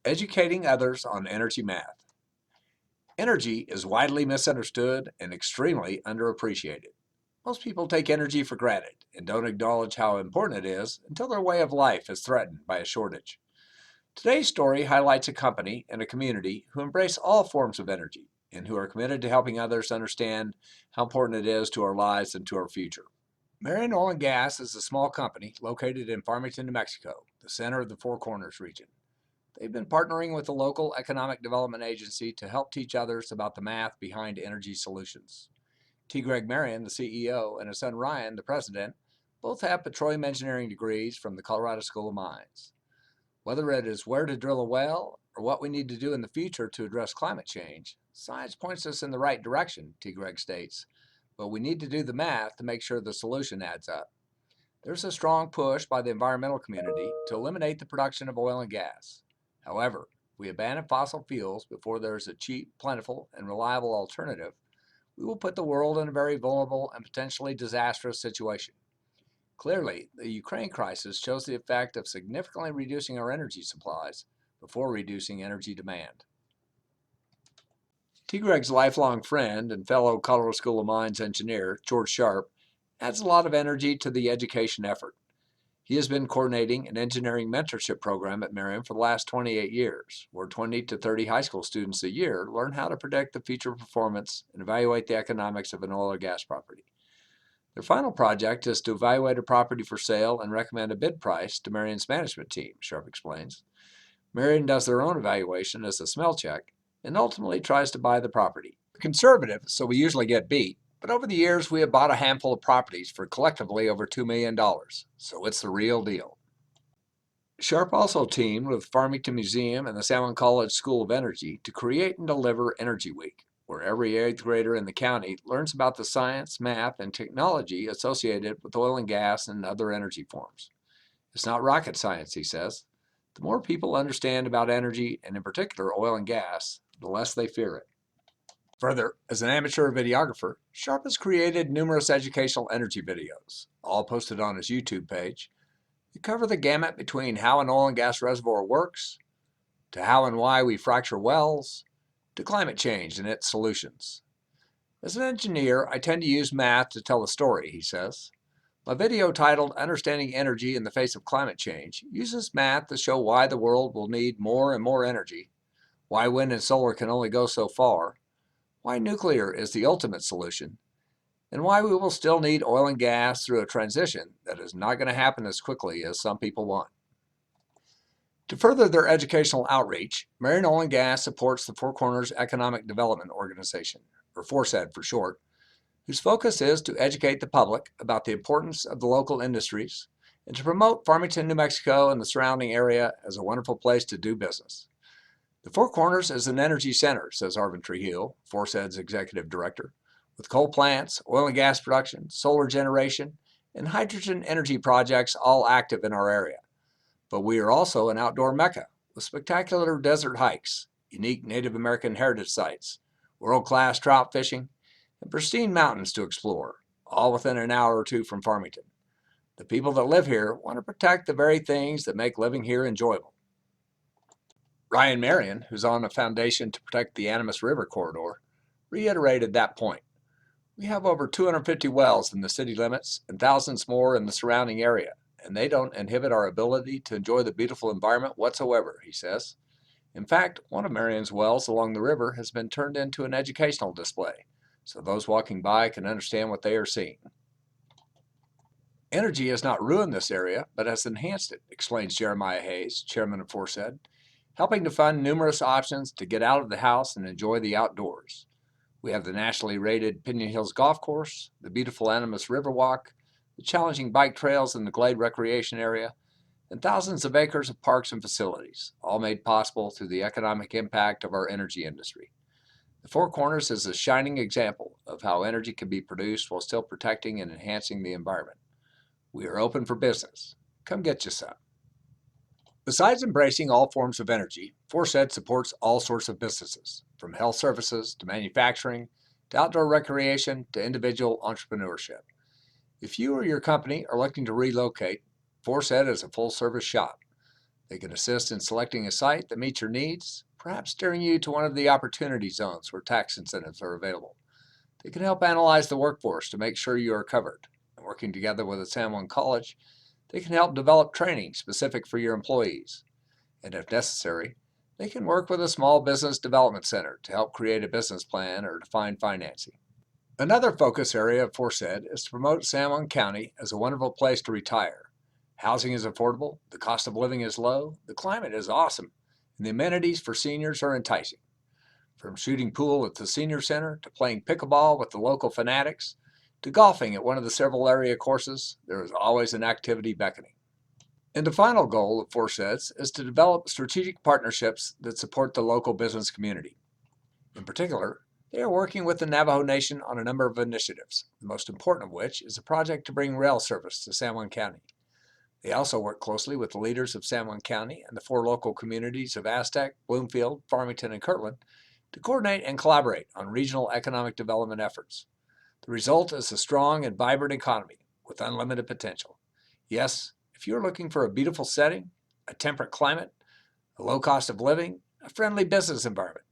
Educating others on energy math. Energy is widely misunderstood and extremely underappreciated. Most people take energy for granted and don't acknowledge how important it is until their way of life is threatened by a shortage. Today's story highlights a company and a community who embrace all forms of energy and who are committed to helping others understand how important it is to our lives and to our future. Marion Oil and Gas is a small company located in Farmington, New Mexico, the center of the Four Corners region. They've been partnering with the local economic development agency to help teach others about the math behind energy solutions. T. Greg Marion, the CEO, and his son Ryan, the president, both have petroleum engineering degrees from the Colorado School of Mines. Whether it is where to drill a well or what we need to do in the future to address climate change, science points us in the right direction, T. Greg states, but we need to do the math to make sure the solution adds up. There's a strong push by the environmental community to eliminate the production of oil and gas. However, if we abandon fossil fuels before there is a cheap, plentiful, and reliable alternative, we will put the world in a very vulnerable and potentially disastrous situation. Clearly, the Ukraine crisis shows the effect of significantly reducing our energy supplies before reducing energy demand. T. Greg's lifelong friend and fellow Colorado School of Mines engineer, George Sharp, adds a lot of energy to the education effort. He has been coordinating an engineering mentorship program at Marion for the last 28 years, where 20 to 30 high school students a year learn how to predict the future performance and evaluate the economics of an oil or gas property. Their final project is to evaluate a property for sale and recommend a bid price to Marion's management team, Sharp explains. Marion does their own evaluation as a smell check and ultimately tries to buy the property. We're conservative, so we usually get beat. But over the years, we have bought a handful of properties for collectively over $2 million, so it's the real deal. Sharp also teamed with Farmington Museum and the Salmon College School of Energy to create and deliver Energy Week, where every 8th grader in the county learns about the science, math, and technology associated with oil and gas and other energy forms. It's not rocket science, he says. The more people understand about energy, and in particular oil and gas, the less they fear it. Further, as an amateur videographer, Sharp has created numerous educational energy videos, all posted on his YouTube page, that cover the gamut between how an oil and gas reservoir works, to how and why we fracture wells, to climate change and its solutions. As an engineer, I tend to use math to tell a story, he says. My video titled Understanding Energy in the Face of Climate Change uses math to show why the world will need more and more energy, why wind and solar can only go so far, why nuclear is the ultimate solution, and why we will still need oil and gas through a transition that is not going to happen as quickly as some people want. To further their educational outreach, Marion Oil and Gas supports the Four Corners Economic Development Organization, or Forcehead for short, whose focus is to educate the public about the importance of the local industries and to promote Farmington, New Mexico and the surrounding area as a wonderful place to do business. The Four Corners is an energy center, says Arvin Trujillo, Forcehead's executive director, with coal plants, oil and gas production, solar generation, and hydrogen energy projects all active in our area. But we are also an outdoor mecca with spectacular desert hikes, unique Native American heritage sites, world-class trout fishing, and pristine mountains to explore, all within an hour or two from Farmington. The people that live here want to protect the very things that make living here enjoyable. Ryan Marion, who's on a foundation to protect the Animas River corridor, reiterated that point. We have over 250 wells in the city limits and thousands more in the surrounding area, and they don't inhibit our ability to enjoy the beautiful environment whatsoever, he says. In fact, one of Marion's wells along the river has been turned into an educational display, so those walking by can understand what they are seeing. Energy has not ruined this area, but has enhanced it, explains Jeremiah Hayes, chairman of Forcehead, helping to fund numerous options to get out of the house and enjoy the outdoors. We have the nationally rated Pinion Hills Golf Course, the beautiful Animas River Walk, the challenging bike trails in the Glade Recreation Area, and thousands of acres of parks and facilities, all made possible through the economic impact of our energy industry. The Four Corners is a shining example of how energy can be produced while still protecting and enhancing the environment. We are open for business. Come get you some. Besides embracing all forms of energy, Forcehead supports all sorts of businesses, from health services to manufacturing to outdoor recreation to individual entrepreneurship. If you or your company are looking to relocate, Forcehead is a full-service shop. They can assist in selecting a site that meets your needs, perhaps steering you to one of the opportunity zones where tax incentives are available. They can help analyze the workforce to make sure you are covered. And working together with a San Juan college, they can help develop training specific for your employees. And if necessary, they can work with a small business development center to help create a business plan or to find financing. Another focus area of Forcehead is to promote San Juan County as a wonderful place to retire. Housing is affordable, the cost of living is low, the climate is awesome, and the amenities for seniors are enticing. From shooting pool at the senior center to playing pickleball with the local fanatics to golfing at one of the several area courses, there is always an activity beckoning. And the final goal of Forcehead is to develop strategic partnerships that support the local business community. In particular, they are working with the Navajo Nation on a number of initiatives, the most important of which is a project to bring rail service to San Juan County. They also work closely with the leaders of San Juan County and the 4 local communities of Aztec, Bloomfield, Farmington, and Kirtland to coordinate and collaborate on regional economic development efforts. The result is a strong and vibrant economy with unlimited potential. Yes, if you're looking for a beautiful setting, a temperate climate, a low cost of living, a friendly business environment,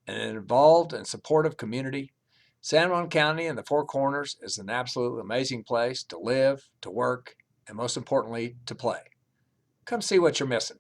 and an involved and supportive community, San Juan County and the Four Corners is an absolutely amazing place to live, to work, and most importantly, to play. Come see what you're missing.